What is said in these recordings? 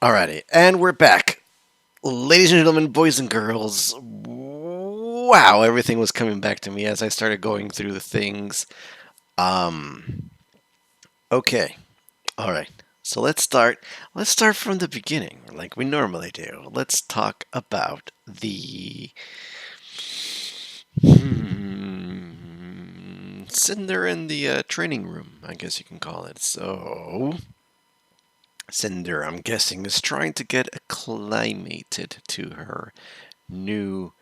Alrighty, and we're back. Ladies and gentlemen, boys and girls. Wow, everything was coming back to me as I started going through the things. Um, okay. Alright. So let's start from the beginning, like we normally do. Let's talk about the Cinder in the training room, I guess you can call it. So, Cinder, I'm guessing, is trying to get acclimated to her new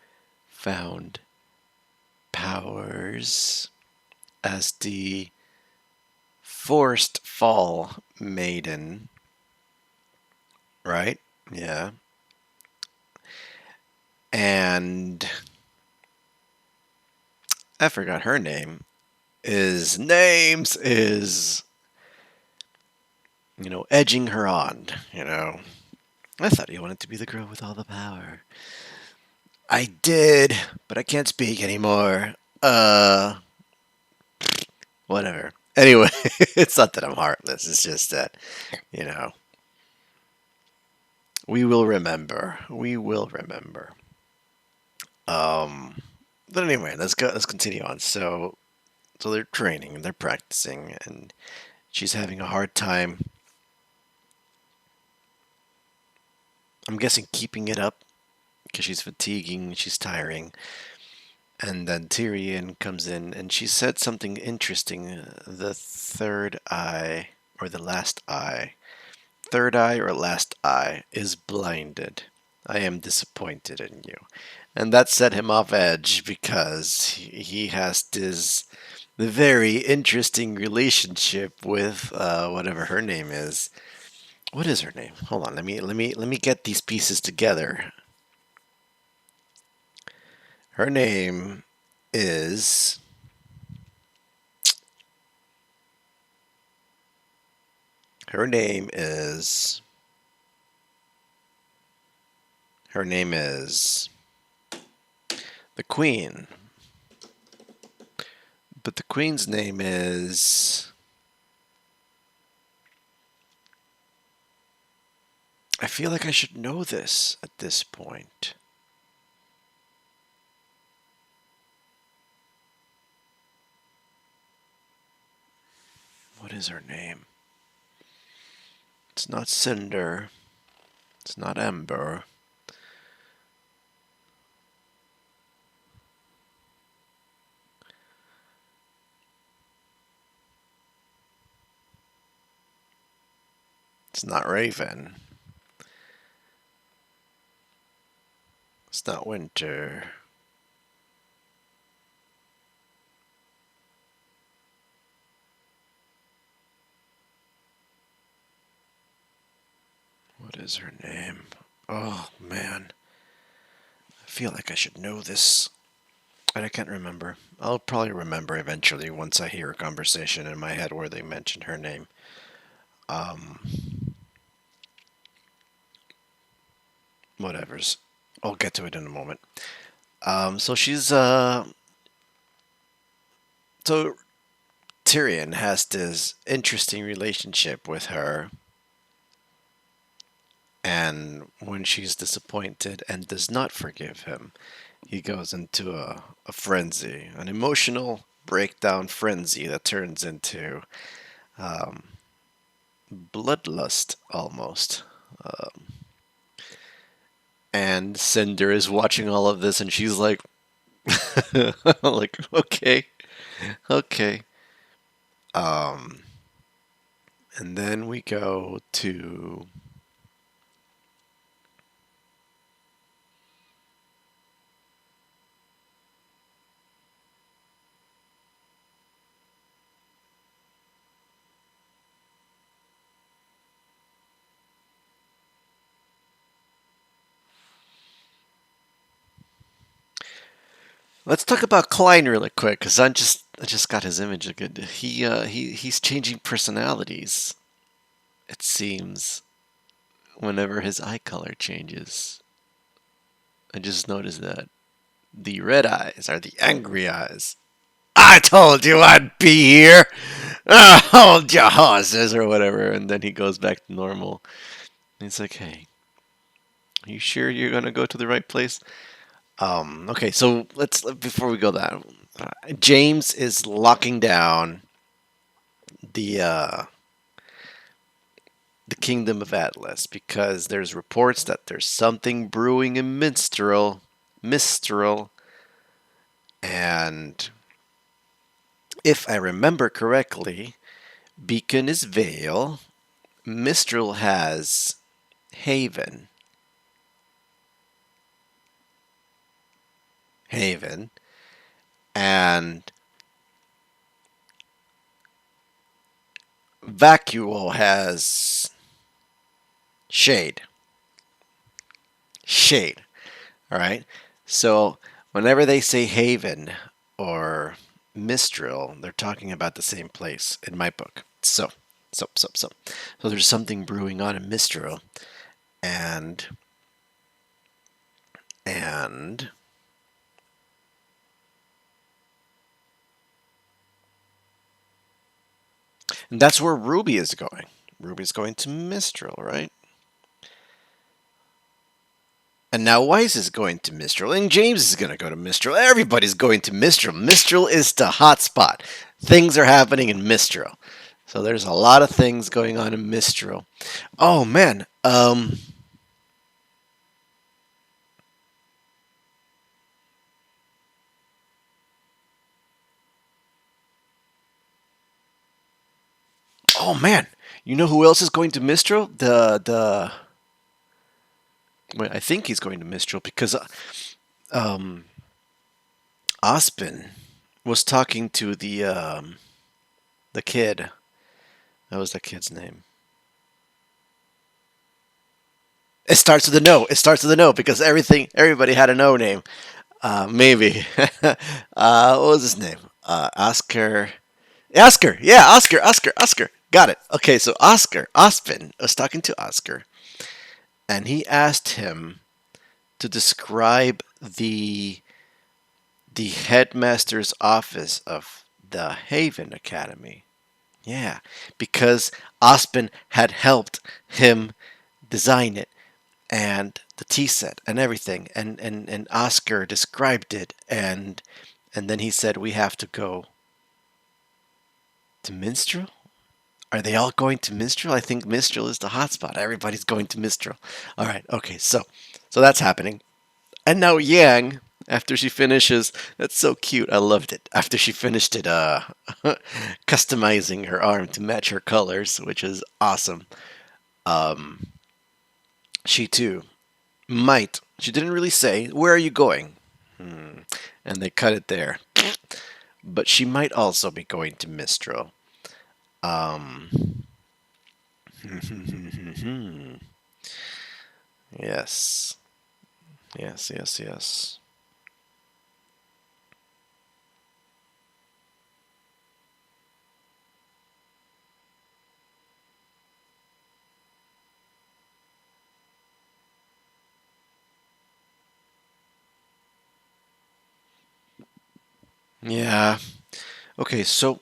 found powers as the forced fall maiden, right? Yeah. And I forgot her name. Is edging her on. I thought you wanted to be the girl with all the power. I did, but I can't speak anymore. Whatever. Anyway, it's not that I'm heartless. It's just that, you know, we will remember. We will remember. Um, but anyway, let's go. Let's continue on. So they're training and they're practicing, and she's having a hard time. I'm guessing keeping it up because she's fatiguing, she's tiring. And then Tyrion comes in, and she said something interesting. The third eye, or the last eye, third eye or last eye, is blinded. I am disappointed in you. And that set him off edge because he has this very interesting relationship with whatever her name is. What is her name? Hold on, let me get these pieces together. Her name is her name is her name is the Queen. But the Queen's name is, I feel like I should know this at this point. What is her name? It's not Cinder. It's not Ember. It's not Raven. It's not Winter. What is her name? Oh, man. I feel like I should know this. And I can't remember. I'll probably remember eventually once I hear a conversation in my head where they mention her name. Um, Whatever's. I'll get to it in a moment. So she's so Tyrion has this interesting relationship with her, and when she's disappointed and does not forgive him, he goes into a frenzy, an emotional breakdown frenzy that turns into um, bloodlust almost. And Cinder is watching all of this, and she's like, like, okay, okay. Um, and then we go to let's talk about Klein really quick, because I just got his image again. He's changing personalities. It seems whenever his eye color changes. I just noticed that the red eyes are the angry eyes. I told you I'd be here. Hold your horses or whatever, and then he goes back to normal. He's like, "Hey, are you sure you're gonna go to the right place?" Okay, so let's before we go that, James is locking down the uh, the kingdom of Atlas because there's reports that there's something brewing in Mistral, and if I remember correctly, Beacon is Vale, Mistral has Haven, Haven, and Vacuo has Shade. Shade. All right. So whenever they say Haven or Mistral, they're talking about the same place in my book. So there's something brewing on in Mistral, and and and that's where Ruby is going. Ruby's going to Mistral, right? And now Weiss is going to Mistral, and James is going to go to Mistral. Everybody's going to Mistral. Mistral is the hot spot. Things are happening in Mistral. So there's a lot of things going on in Mistral. Oh man. Oh man. You know who else is going to Mistral? The Well, I think he's going to Mistral because um Ospin was talking to the kid. What was that kid's name? It starts with a no. It starts with a no because everybody had a no name. Maybe. What was his name? Oscar. Oscar. Yeah, Oscar. Oscar. Oscar. Got it. Okay, so Oscar. Ospin was talking to Oscar, and he asked him to describe the headmaster's office of the Haven Academy. Yeah, because Ospin had helped him design it and the tea set and everything, and Oscar described it, and then he said we have to go to Minstrel. Are they all going to Mistral? I think Mistral is the hotspot. Everybody's going to Mistral. All right, okay, so that's happening. And now Yang, after she finishes, that's so cute. I loved it. After she finished it, customizing her arm to match her colors, which is awesome. Um, she too might. She didn't really say where are you going, and they cut it there. But she might also be going to Mistral. Um, yes, yes. Yeah. Okay, so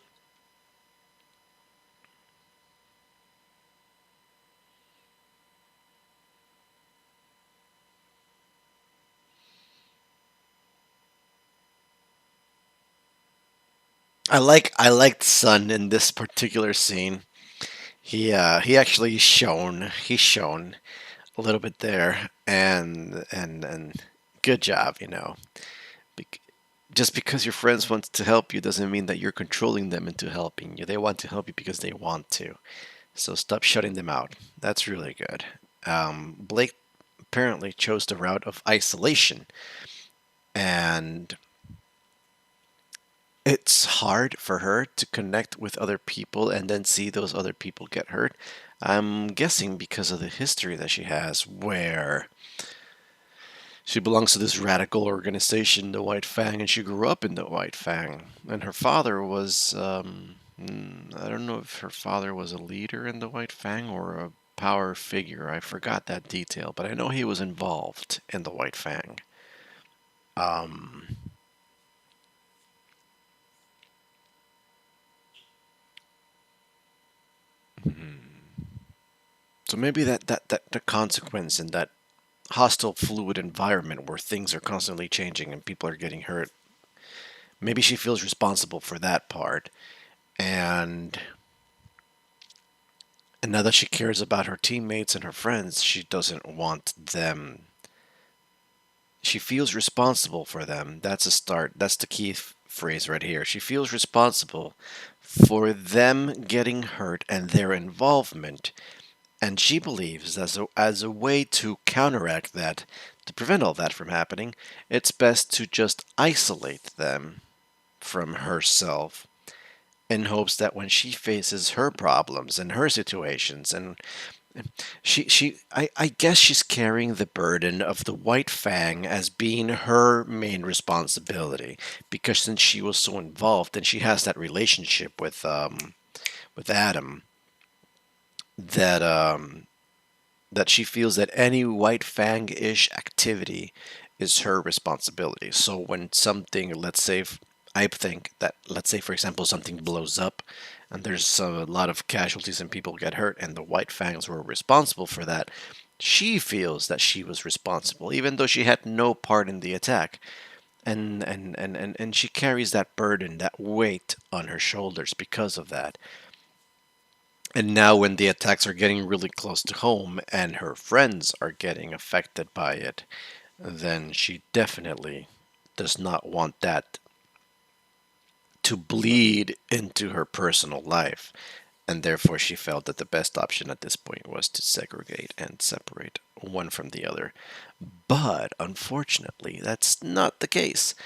I liked Sun in this particular scene. He actually shone. He shone a little bit there, and good job, you know. Bec- just because your friends want to help you doesn't mean that you're controlling them into helping you. They want to help you because they want to. So stop shutting them out. That's really good. Blake apparently chose the route of isolation, and it's hard for her to connect with other people and then see those other people get hurt. I'm guessing because of the history that she has, where she belongs to this radical organization, the White Fang, and she grew up in the White Fang. And her father was, I don't know if her father was a leader in the White Fang or a power figure. I forgot that detail, but I know he was involved in the White Fang. Um, So maybe that the consequence in that hostile, fluid environment where things are constantly changing and people are getting hurt, maybe she feels responsible for that part. And and now that she cares about her teammates and her friends, she doesn't want them. She feels responsible for them. That's a start. That's the key phrase right here. She feels responsible for them getting hurt and their involvement. And she believes as a way to counteract that, to prevent all that from happening, it's best to just isolate them from herself in hopes that when she faces her problems and her situations and I guess she's carrying the burden of the White Fang as being her main responsibility because since she was so involved and she has that relationship with Adam that that she feels that any White Fang-ish activity is her responsibility. So when something, let's say, I think that, let's say, for example, something blows up and there's a lot of casualties and people get hurt, and the White Fangs were responsible for that, she feels that she was responsible, even though she had no part in the attack. And she carries that burden, that weight on her shoulders because of that. And now, when the attacks are getting really close to home and her friends are getting affected by it, then she definitely does not want that to bleed into her personal life. And therefore, she felt that the best option at this point was to segregate and separate one from the other. But unfortunately, that's not the case,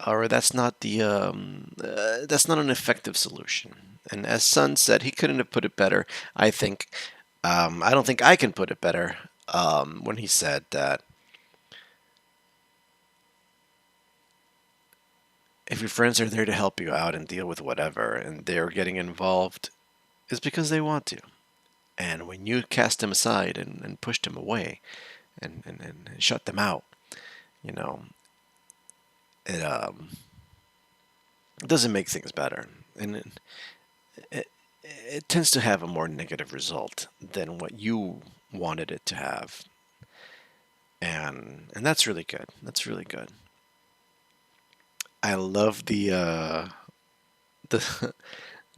or that's not an effective solution. And as Sun said, he couldn't have put it better. I think I don't think I can put it better when he said that if your friends are there to help you out and deal with whatever, and they're getting involved, it's because they want to. And when you cast them aside and push them away and shut them out, you know, it it doesn't make things better. And it, it tends to have a more negative result than what you wanted it to have. And that's really good. That's really good. I love the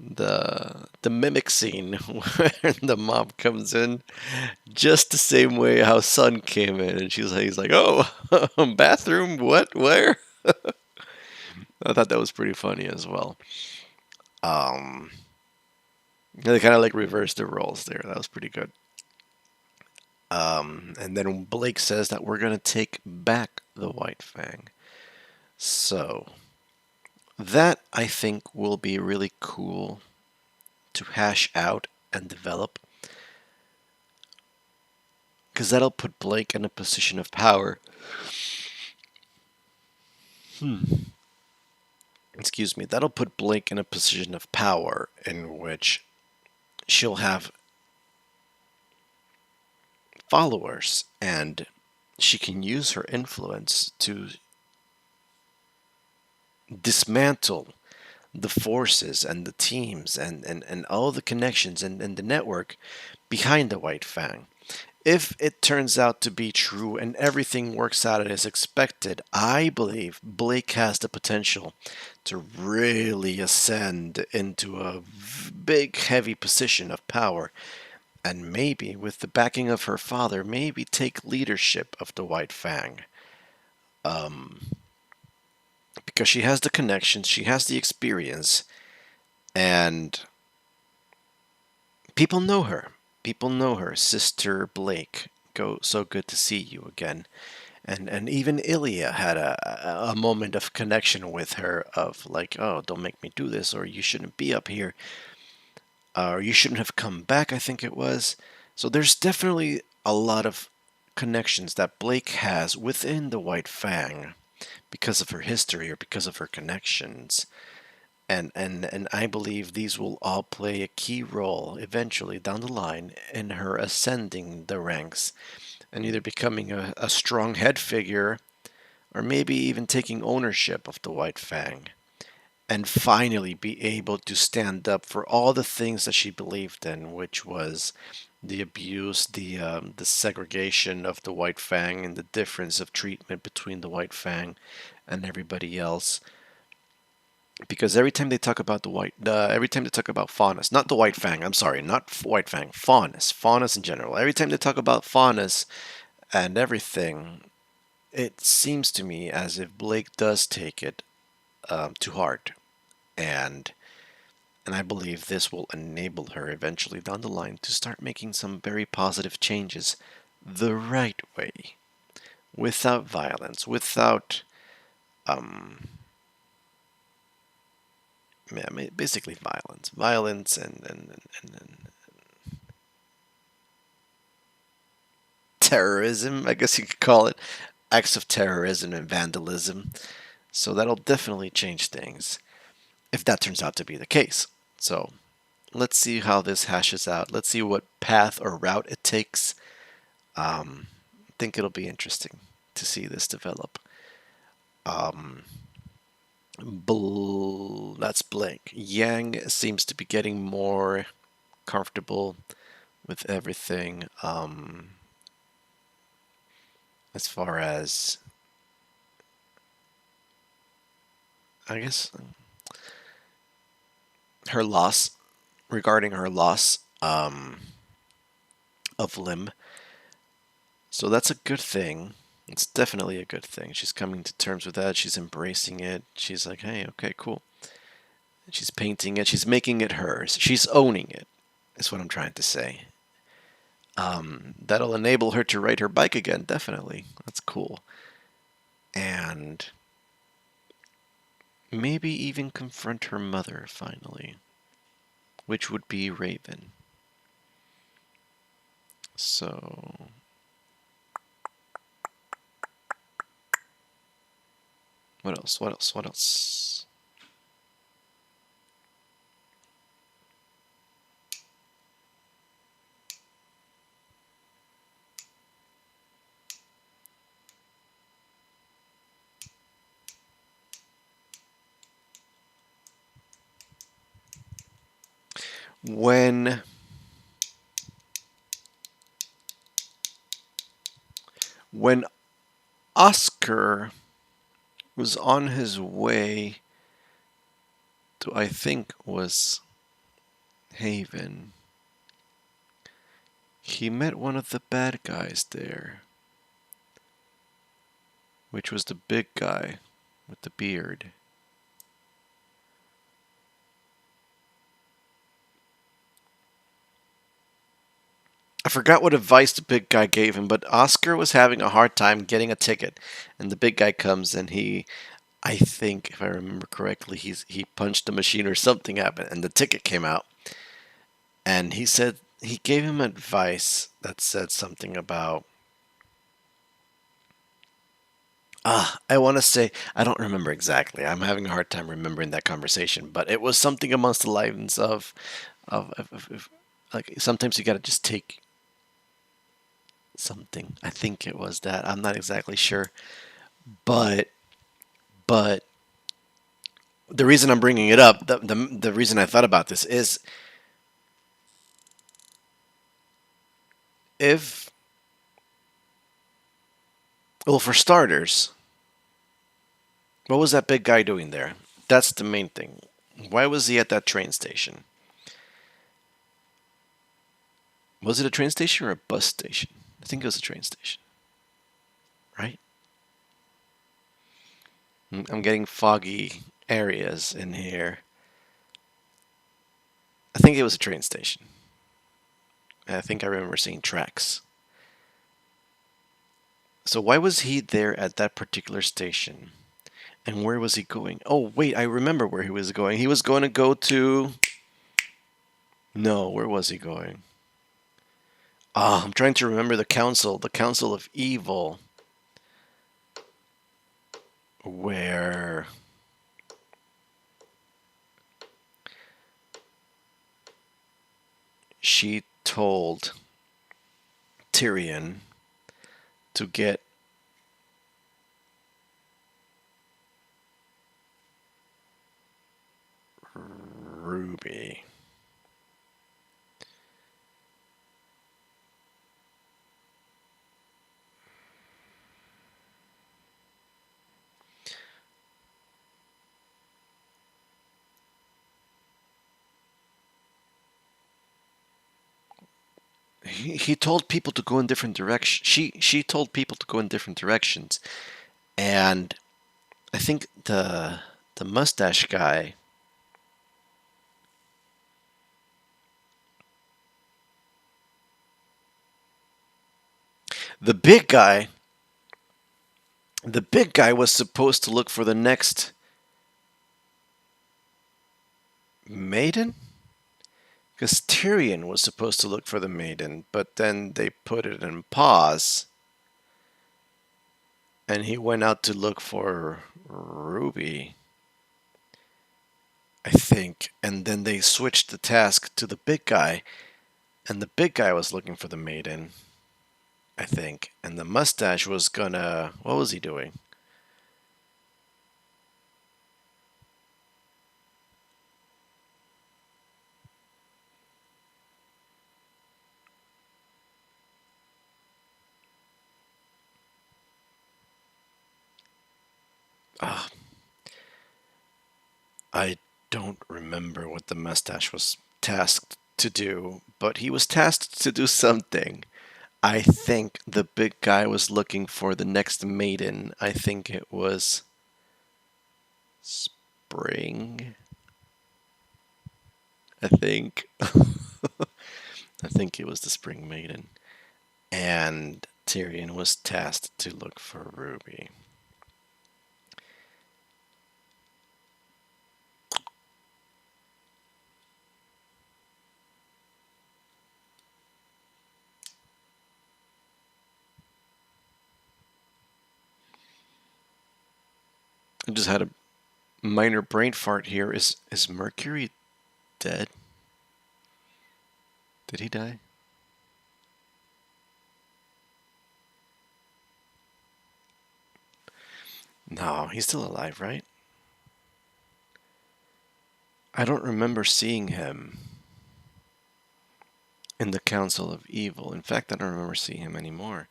the mimic scene where the mom comes in just the same way how Sun came in, and he's like, "Oh, bathroom? What? Where?" I thought that was pretty funny as well. Um, they kind of like reversed the roles there. That was pretty good. And then Blake says that we're gonna take back the White Fang. So that I think will be really cool to hash out and develop because that'll put Blake in a position of power. Excuse me. That'll put Blake in a position of power in which she'll have followers and she can use her influence to dismantle the forces and the teams and all the connections and the network behind the White Fang. If it turns out to be true and everything works out as expected, I believe Blake has the potential to really ascend into a big, heavy position of power. And maybe, with the backing of her father, maybe take leadership of the White Fang. Because she has the connections, she has the experience, and people know her. People know her. Sister Blake, go so good to see you again. And even Ilya had a moment of connection with her of like, oh, don't make me do this, or you shouldn't be up here, or you shouldn't have come back, I think it was. So there's definitely a lot of connections that Blake has within the White Fang because of her history or because of her connections. And I believe these will all play a key role eventually down the line in her ascending the ranks and either becoming a strong head figure or maybe even taking ownership of the White Fang and finally be able to stand up for all the things that she believed in, which was the abuse, the segregation of the White Fang, and the difference of treatment between the White Fang and everybody else. Because every time they talk about every time they talk about Faunus, not the White Fang, I'm sorry, not White Fang, Faunus in general. Every time they talk about Faunus and everything, it seems to me as if Blake does take it to heart, and and I believe this will enable her eventually down the line to start making some very positive changes the right way, without violence, without um, yeah, basically violence and terrorism, I guess you could call it, acts of terrorism and vandalism. So that'll definitely change things if that turns out to be the case. So let's see how this hashes out. Let's see what path or route it takes. I think it'll be interesting to see this develop. Um, that's Blake. Yang seems to be getting more comfortable with everything. As far as, I guess, her loss, regarding her loss of limb. So that's a good thing. It's definitely a good thing. She's coming to terms with that. She's embracing it. She's like, hey, okay, cool. She's painting it. She's making it hers. She's owning it, is what I'm trying to say. That'll enable her to ride her bike again, definitely. That's cool. And maybe even confront her mother finally, which would be Raven. So, what else? What else? What else? When when Oscar was on his way to, I think, was Haven, he met one of the bad guys there, which was the big guy with the beard. I forgot what advice the big guy gave him, but Oscar was having a hard time getting a ticket, and the big guy comes and I think, if I remember correctly, he punched the machine or something happened, and the ticket came out. And he gave him advice that said something about, I want to say, I don't remember exactly. I'm having a hard time remembering that conversation, but it was something amongst the lines of like sometimes you got to just take something. I think it was that. I'm not exactly sure, but but the reason I'm bringing it up, the reason I thought about this is if, well, for starters, what was that big guy doing there? That's the main thing. Why was he at that train station? Was it a train station or a bus station? I think it was a train station, right? I'm getting foggy areas in here. I think it was a train station. I think I remember seeing tracks. So why was he there at that particular station? And where was he going? Oh, wait, I remember where he was going. He was going to go to. No, where was he going? I'm trying to remember the Council of Evil, where she told Tyrion to get RWBY. he told people to go in different directions. She told people to go in different directions, and I think the mustache guy, the big guy, the big guy was supposed to look for the next maiden. Because Tyrion was supposed to look for the maiden, but then they put it in pause, and he went out to look for Ruby, I think. And then they switched the task to the big guy, and the big guy was looking for the maiden, I think. And the mustache was gonna. What was he doing? Ah, I don't remember what the mustache was tasked to do, but he was tasked to do something. I think the big guy was looking for the next maiden. I think it was Spring. I think. I think it was the Spring Maiden. And Tyrion was tasked to look for Ruby. I just had a minor brain fart here. Is Mercury dead? Did he die? No, he's still alive, right? I don't remember seeing him in the Council of Evil. In fact, I don't remember seeing him anymore.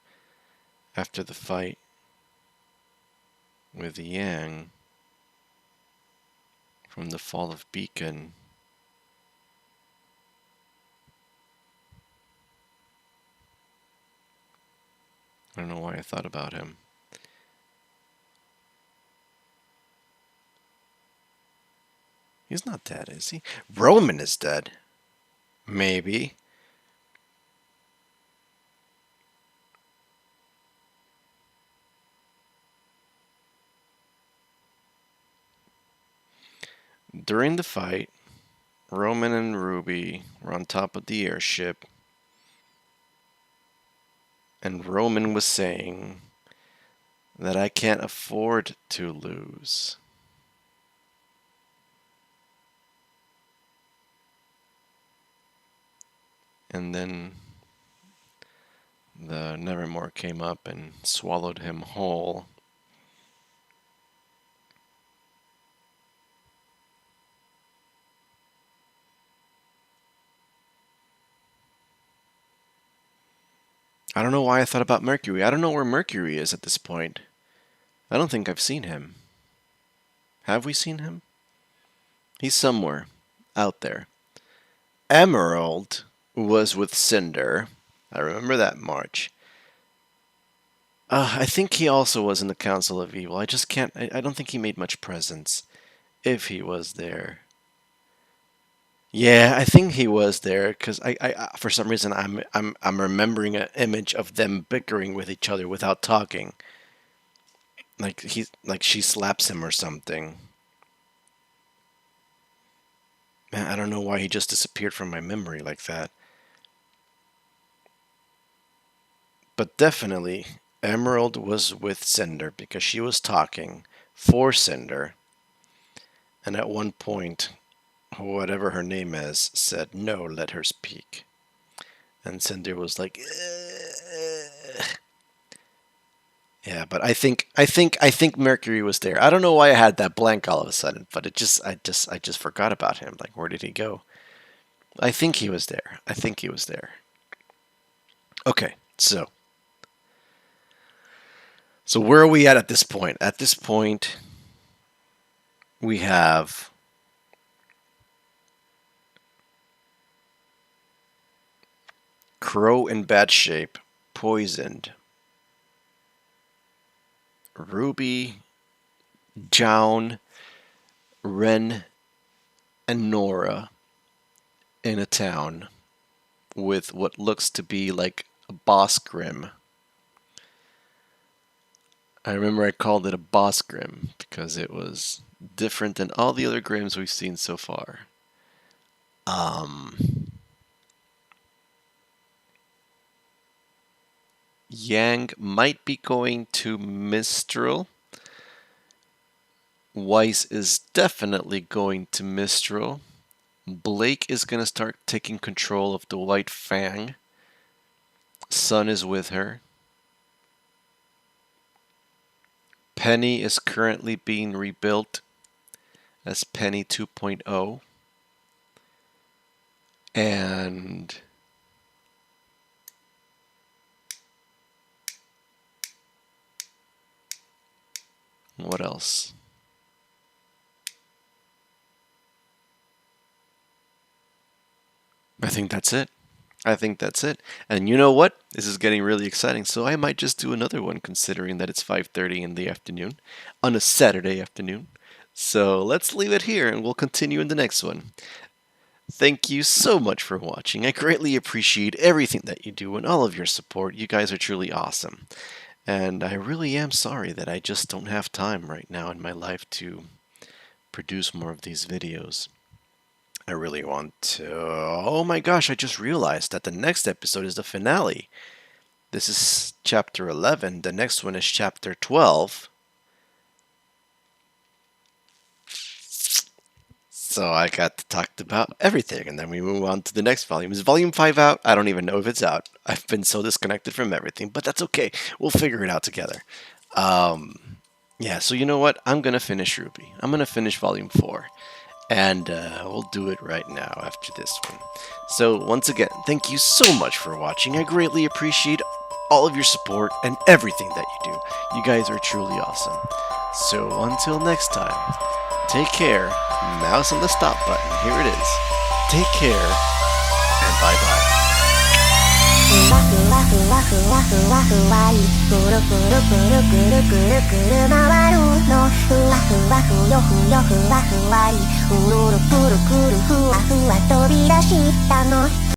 After the fight with Yang from the Fall of Beacon. I don't know why I thought about him. He's not dead, is he? Roman is dead. Maybe. During the fight, Roman and Ruby were on top of the airship, and Roman was saying that I can't afford to lose. And then the Nevermore came up and swallowed him whole. I don't know why I thought about Mercury. I don't know where Mercury is at this point. I don't think I've seen him. Have we seen him? He's somewhere out there. Emerald was with Cinder. I remember that march. I think he also was in the Council of Evil. I just can't. I don't think he made much presence. If he was there. Yeah, I think he was there because for some reason I'm remembering an image of them bickering with each other without talking. Like she slaps him or something. Man, I don't know why he just disappeared from my memory like that. But definitely, Emerald was with Cinder because she was talking for Cinder. And at one point, whatever her name is said, "No, let her speak." And Cinder was like, yeah, but I think Mercury was there. I don't know why I had that blank all of a sudden, but I just forgot about him. Like, where did he go? I think he was there. I think he was there. Okay, so where are we at this point? At this point, we have Crow in bad shape. Poisoned. Ruby, Jown, Ren, and Nora in a town with what looks to be like a boss grim. I remember I called it a boss grim because it was different than all the other grims we've seen so far. Yang might be going to Mistral. Weiss is definitely going to Mistral. Blake is going to start taking control of the White Fang. Sun is with her. Penny is currently being rebuilt as Penny 2.0. And what else? I think that's it. And you know what? This is getting really exciting, so I might just do another one considering that it's 5:30 in the afternoon on a Saturday afternoon. So let's leave it here and we'll continue in the next one. Thank you so much for watching. I greatly appreciate everything that you do and all of your support. You guys are truly awesome. And I really am sorry that I just don't have time right now in my life to produce more of these videos. I really want to... Oh my gosh, I just realized that the next episode is the finale. This is chapter 11. The next one is chapter 12. So I got to talk about everything, and then we move on to the next volume. Is volume 5 out? I don't even know if it's out. I've been so disconnected from everything, but that's okay. We'll figure it out together. Yeah, so you know what? I'm going to finish RWBY. I'm going to finish volume 4. And we'll do it right now after this one. So once again, thank you so much for watching. I greatly appreciate all of your support and everything that you do. You guys are truly awesome. So until next time, take care. Mouse on the stop button. Here it is. Take care and bye-bye. ふわふわふわふわふわふわりくるくるくるくるくるくる回るのふわふわふよふよふわふわりうるるくるくるふわふわ飛び出したの